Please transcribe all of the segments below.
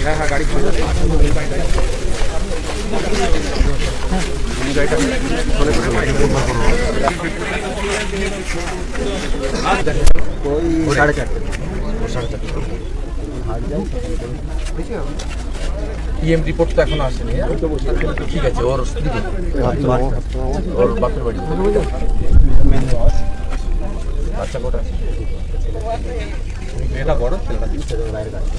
হ্যাঁ হ্যাঁ গাড়ি সাড়ে চারটে ইএম রিপোর্ট তো এখন আসেনি। ঠিক আছে, ওর স্ত্রী ওর বাপের বাড়ি বাচ্চা কোটা মেয়েটা বড় ছেলেটা বাইরে কাছে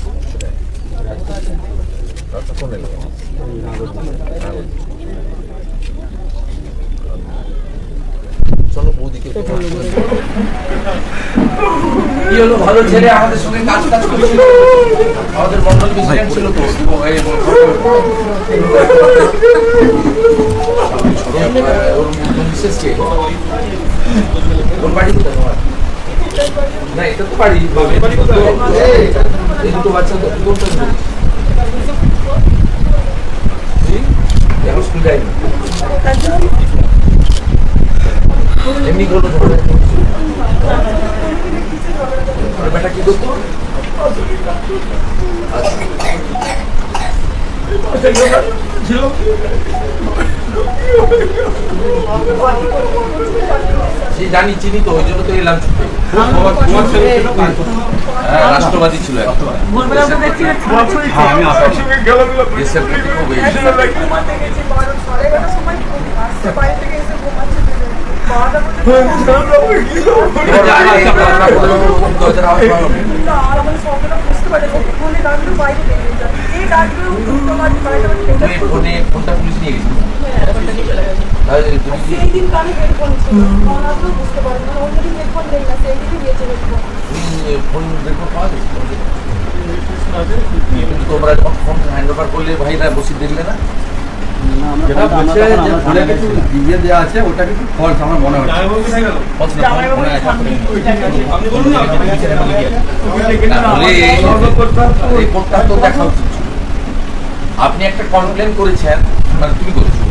কোন এলাকা চলো বৌদিকে কি হলো ভালো ছেলে আমাদের সঙ্গে কাজ করেছিল আমাদের মন্ডল প্রেসিডেন্ট ছিল তো ওর মিসেস কে ওর বাড়ি কোথায় তোমার না এটা তো বাড়ি এই দুটো বাচ্চা তো এখন স্কুল যায়নি এমনি করলো বেটা কি করতো সে জানি চিনি তো ওই জন্য তো এলাম ছুটে রাষ্ট্রবাদী ছিল ফোনটা পুলিশ নিয়ে গেছিল তোমরা যখন ফোন হ্যান্ড ওভার করলে ভাইরা বসে দেখলে না যেটা বলছে যে ফোনে কিছু দিয়ে দেওয়া আছে ওটা কিন্তু ফলস আমার মনে হচ্ছে রিপোর্টটা তো দেখা উচিত। আপনি একটা কমপ্লেন করেছেন মানে তুমি করেছো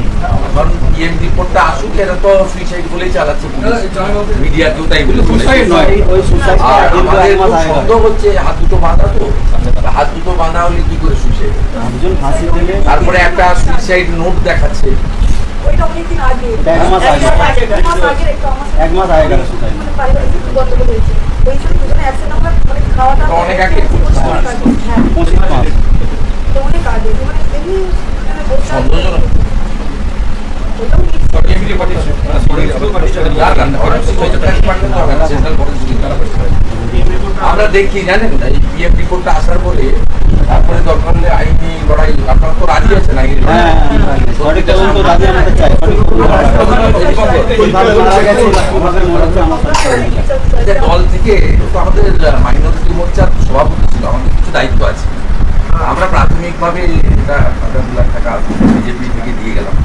এখন ইএম রিপোর্টটা আসুক এটা তো সুইসাইড বলেই চালাচ্ছে মিডিয়া কেউ তাই বলে আর আমাদের সন্দেহ হচ্ছে হাত দুটো বাঁধা তো হাত দুটো বাঁধা হলে কি করে সুইসাইড তারপরে একটা সুইসাইড নোট দেখাচ্ছে অনেক আগে সন্দেহজনক আমরা দেখি জানেন পিএম রিপোর্টটা আসার পরে তারপরে দরকার হলে আইনি লড়াই আপনারা তো রাজি আছেন দল থেকে তো আমাদের মাইনরিটি মোর্চার সভাপতি ছিল আমাদের কিছু দায়িত্ব আছে আমরা প্রাথমিকভাবে এটা 50 লাখ টাকা বিজেপি থেকে দিয়ে গেলাম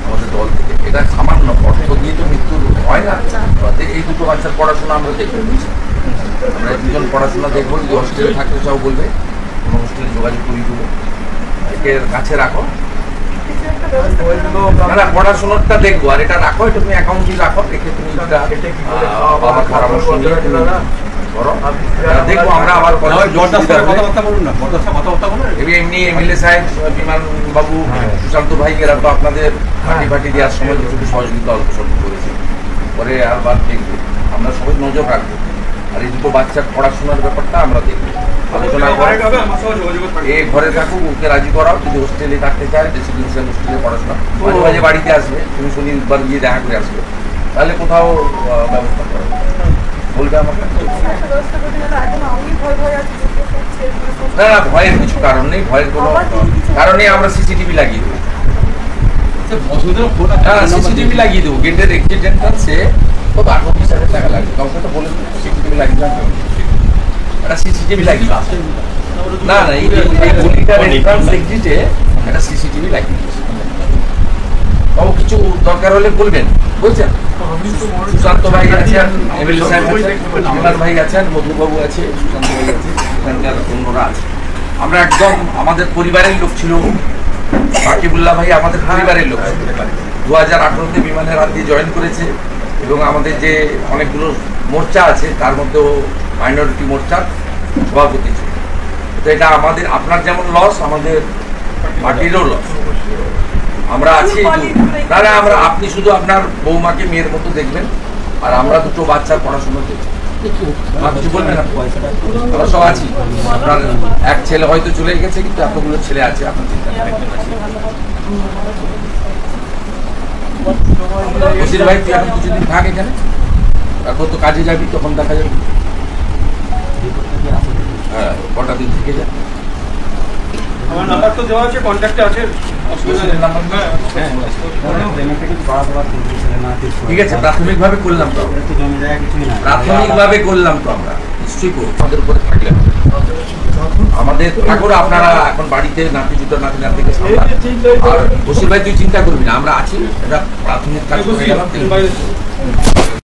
আমাদের দল থেকে এটা সামান্য অর্থ দিয়ে তো মৃত্যু হয় না এই দুটো বাচ্চার পড়াশোনা আমরা দেখে নিচ্ছি আমরা দুজন পড়াশোনা দেখবো যদি হস্টেলে থাকতে চাও বলবে কোনো হস্টেলে যোগাযোগ করিয়ে দেবো একে কাছে রাখো না পড়াশোনাটা দেখবো আর এটা রাখো এটা তুমি অ্যাকাউন্টে রাখো রেখে তুমি বাবার পরামর্শ নিয়ে দেখবো আমরা আবার এমনি এমএলএ সাহেব বিমান বাবু সুশান্ত ভাই এরা তো আপনাদের পার্টি পার্টি দেওয়ার সময় কিছু সহযোগিতা অল্প স্বল্প করেছে পরে আবার দেখবো আমরা সবাই নজর রাখবো আর এই দুটো বাচ্চার পড়াশোনার ব্যাপারটা আমরা দেখবো আলোচনা এ ঘরে থাকুক ওকে রাজি করাও যদি হোস্টেলে থাকতে চায় রেসিডেন্সিয়াল হোস্টেলে পড়াশোনা মাঝে মাঝে বাড়িতে আসবে তুমি শনিবার গিয়ে দেখা করে আসবে তাহলে কোথাও ব্যবস্থা করো বলবে আমাকে না না ভয়ের কিছু কারণ নেই ভয়ের কোনো কারণে আমরা সিসিটিভি লাগিয়ে দেবো সিসিটিভি লাগিয়ে দেবো গেটের এক্সিট এন্ট্রান্সে কত 28,000 টাকা লাগবে কাউকে তো বলে সিসিটিভি লাগিয়ে একটা সিসিটিভি লাগিয়ে না না এই গলিটার এন্ট্রান্স এক্সিটে একটা সিসিটিভি লাগিয়ে বাবু কিছু দরকার হলে বলবেন বলছেন সুশান্ত ভাই আছেন এমএলএ সাহেব আমার ভাই আছেন মধুবাবু আছে সুশান্ত ভাই আছে এখানকার অন্যরা আছে আমরা একদম আমাদের পরিবারের লোক ছিল আকিবুল্লাহ ভাই আমাদের পরিবারের লোক 2018-তে বিমানের হাত দিয়ে জয়েন করেছে এবং আমাদের যে অনেকগুলো মোর্চা আছে তার মধ্যেও মাইনরিটি মোর্চার সভাপতি ছিল তো এটা আমাদের, আপনার যেমন লস, আমাদের পার্টিরও লস। আমরা আছি, না না, আমরা, আপনি শুধু আপনার বৌমাকে মেয়ের মতো দেখবেন, আর আমরা দুটো বাচ্চার পড়াশোনা দেখবেন। কিছু বলবেন না? আমরা সব আছি। আপনার এক ছেলে হয়তো চলে গেছে, কিন্তু এতগুলো ছেলে আছে, আপনার চিন্তা নেই। বসির ভাই, তুই এখন কিছুদিন থাক এখানে, এখন তো কাজে যাবি, তখন দেখা যাবে। হ্যাঁ, কটা দিন থেকে যা। আমার নাম্বার তো দেওয়া আছে, কন্ট্যাক্টে আছে। ঠিক আছে, প্রাথমিকভাবে করলাম তো, প্রাথমিকভাবে করলাম তো আমরা, নিশ্চয়ই করবো। আমাদের উপরে থাকলে আমাদের ঠাকুর, আপনারা এখন বাড়িতে নাতি দুটো নাতি নাতিকে সামলান। আর বসির ভাই, তুই চিন্তা করবি না, আমরা আছি। এটা প্রাথমিক কাজ করে গেলাম।